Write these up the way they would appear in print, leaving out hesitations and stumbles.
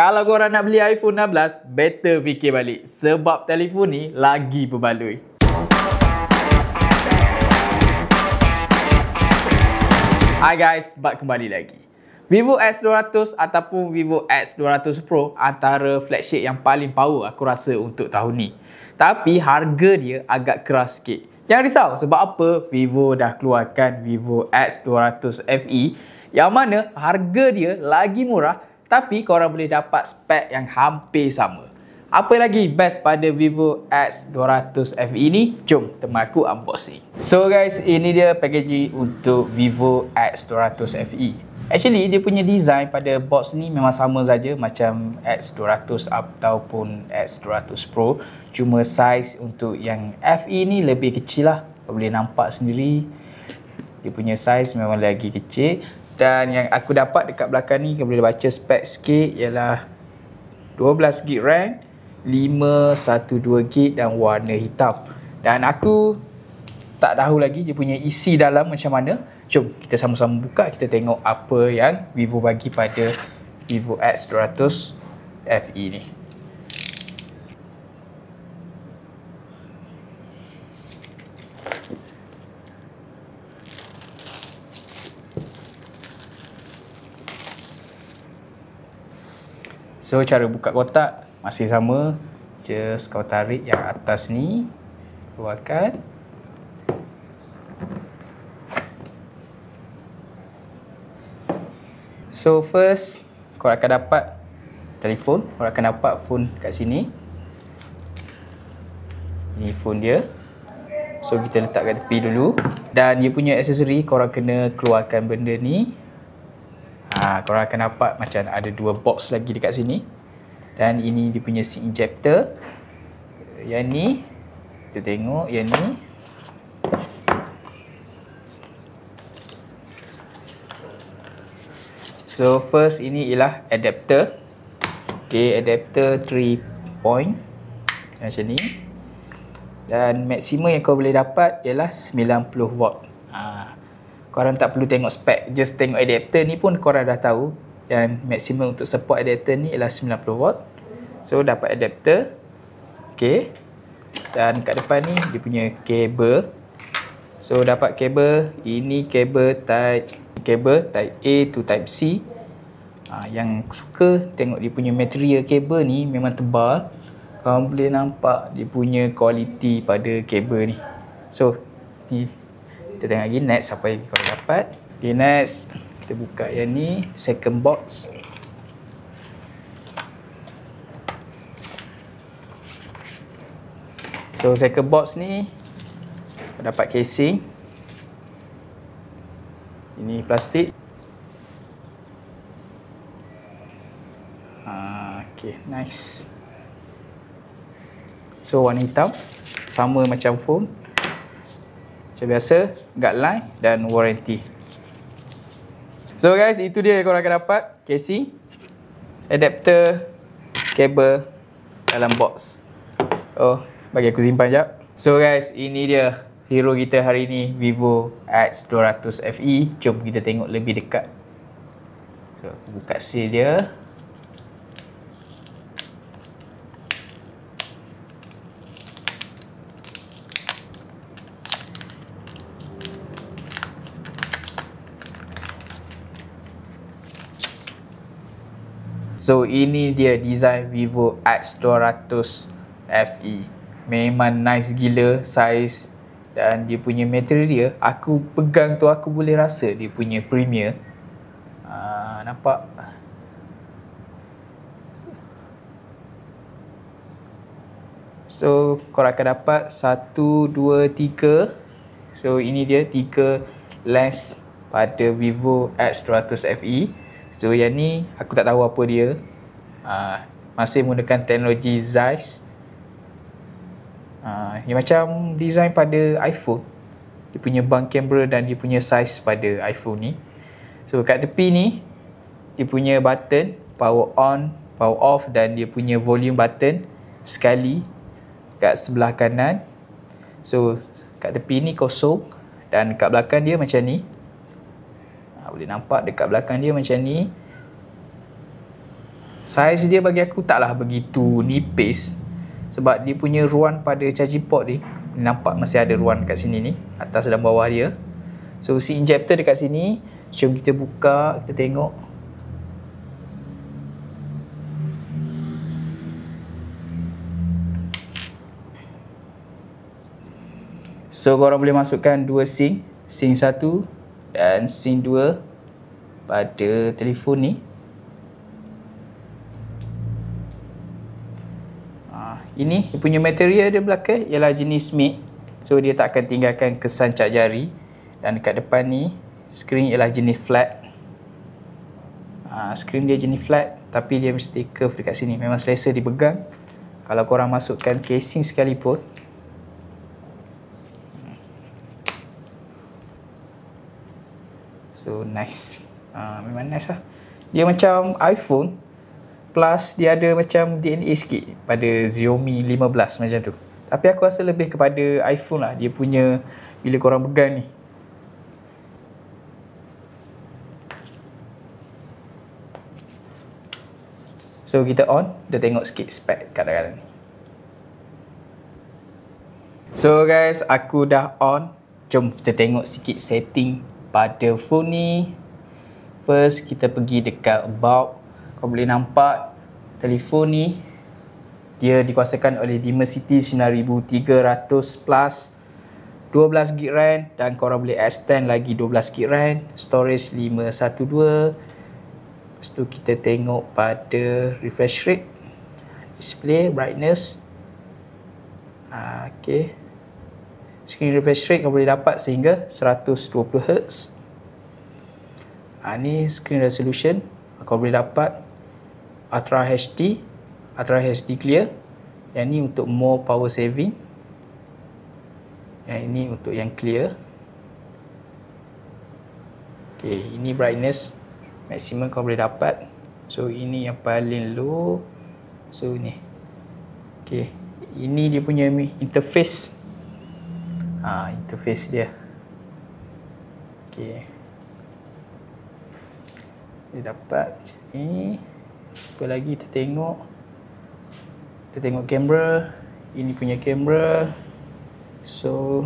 Kalau korang nak beli iPhone 16, better fikir balik. Sebab telefon ni lagi berbaloi. Hai guys, back kembali lagi. Vivo X200 ataupun Vivo X200 Pro antara flagship yang paling power aku rasa untuk tahun ni. Tapi harga dia agak keras sikit. Jangan risau, sebab apa? Vivo dah keluarkan Vivo X200 FE yang mana harga dia lagi murah tapi korang boleh dapat spek yang hampir sama. Apa lagi best pada Vivo X200 FE ni? Jom teman aku unboxing. So guys, ini dia packaging untuk Vivo X200 FE. Actually, dia punya design pada box ni memang sama saja macam X200 ataupun X200 Pro. Cuma size untuk yang FE ni lebih kecil lah. Kau boleh nampak sendiri. Dia punya size memang lagi kecil. Dan yang aku dapat dekat belakang ni, kau boleh baca spek sikit, ialah 12GB RAM, 512GB dan warna hitam. Dan aku tak tahu lagi dia punya isi dalam macam mana. Jom kita sama-sama buka, kita tengok apa yang Vivo bagi pada Vivo X200 FE ni. So cara buka kotak masih sama. Just kau tarik yang atas ni, keluarkan. So first kau akan dapat telefon. Kau akan dapat phone kat sini. Ini phone dia. So kita letak kat tepi dulu. Dan dia punya aksesori korang kena keluarkan benda ni. Korang akan dapat macam ada dua box lagi dekat sini. Dan ini dia punya SIM ejector. Yang ni kita tengok, yang ni so first ini ialah adapter. Okay, adapter 3 point macam ni. Dan maksimum yang kau boleh dapat ialah 90W. Korang tak perlu tengok spek, just tengok adapter ni pun korang dah tahu yang maksimum untuk support adapter ni ialah 90W. So dapat adapter. Okay. Dan kat depan ni dia punya kabel. So dapat kabel. Ini kabel type A to type C. Yang suka tengok dia punya material kabel ni memang tebal. Korang boleh nampak dia punya kualiti pada kabel ni. So ni kita tengok lagi next apa yang korang dapat. Okay, next kita buka yang ni, second box. So second box ni dapat casing. Ini plastik. Okay, nice. So warna hitam, sama macam phone. Macam biasa, guideline dan warranty. So guys, itu dia yang korang akan dapat. Casing, adapter, kabel dalam box. Oh, bagi aku simpan sekejap. So guys, ini dia hero kita hari ni, Vivo X200 FE. Jom kita tengok lebih dekat. So, aku buka seal dia. So ini dia design Vivo X200 FE. Memang nice gila size dan dia punya material dia. Aku pegang tu aku boleh rasa dia punya premier. Nampak? So korang akan dapat 1, 2, 3. So ini dia 3 lens pada Vivo X200 FE. So yang ni aku tak tahu apa dia. Masih menggunakan teknologi Zeiss. Yang macam design pada iPhone. Dia punya bank kamera dan dia punya size pada iPhone ni. So kat tepi ni dia punya button power on, power off dan dia punya volume button sekali kat sebelah kanan. So kat tepi ni kosong dan kat belakang dia macam ni. Boleh nampak dekat belakang dia macam ni. Saiz dia bagi aku taklah begitu nipis, sebab dia punya ruan pada charging port ni nampak masih ada ruan kat sini ni, atas dan bawah dia. So si injector dekat sini, jom kita buka, kita tengok. So korang boleh masukkan dua SIM, SIM 1 dan SIM 2 pada telefon ni. Ini dia punya material dia belakang ialah jenis matte. So dia tak akan tinggalkan kesan cap jari. Dan dekat depan ni skrin ialah jenis flat. Skrin dia jenis flat tapi dia mesti curve dekat sini. Memang selesa dipegang. Kalau korang masukkan casing sekalipun, so nice. Memang nice lah. Dia macam iPhone plus dia ada macam DNA sikit pada Xiaomi 15 macam tu. Tapi aku rasa lebih kepada iPhone lah dia punya bila korang pegang ni. So kita on, kita tengok sikit spek kadang-kadang ni. So guys, aku dah on. Jom kita tengok sikit setting pada phone ni. First kita pergi dekat about. Kau boleh nampak telefon ni dia dikuasakan oleh Dimensity 9300 plus, 12GB RAM, dan korang boleh extend lagi 12GB RAM, storage 512. Lepas tu kita tengok pada refresh rate, display, brightness. Okay, screen refresh rate kau boleh dapat sehingga 120Hz. Ni screen resolution kau boleh dapat Ultra HD, Ultra HD clear. Yang ni untuk more power saving. Yang ini untuk yang clear. Okay, ini brightness maximum kau boleh dapat. So ini yang paling low. So ni. Okay, ini dia punya interface. Interface dia. Okay, dia dapat macam ni. Apa lagi kita tengok? Kita tengok kamera. Ini punya kamera. So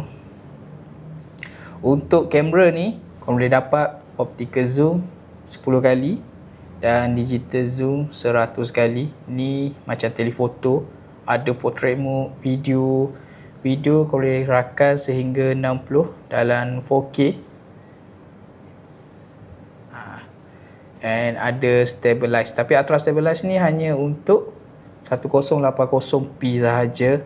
untuk kamera ni kau boleh dapat optical zoom 10 kali dan digital zoom 100 kali. Ni macam telefoto. Ada portrait mode, video kau boleh rakam sehingga 60 dalam 4K. And ada stabilize. Tapi ultra stabilize ni hanya untuk 1080p sahaja.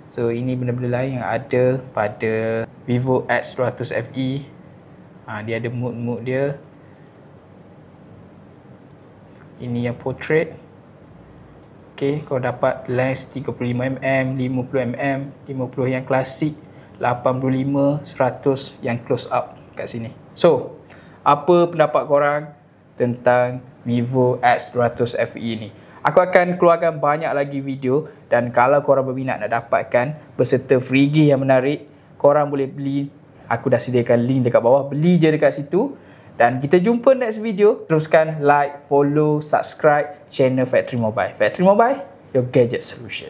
So ini benda-benda lain yang ada pada Vivo X200 FE. Dia ada mode-mode dia. Ini yang portrait. Okay, kau dapat lens 35mm, 50mm, 50 yang klasik, 85, 100 yang close up kat sini. So, apa pendapat korang tentang Vivo X200 FE ni? Aku akan keluarkan banyak lagi video, dan kalau korang berminat nak dapatkan beserta free gift yang menarik, korang boleh beli. Aku dah sediakan link dekat bawah, beli je dekat situ. Dan kita jumpa next video. Teruskan like, follow, subscribe channel Factory Mobile. Factory Mobile, your gadget solution.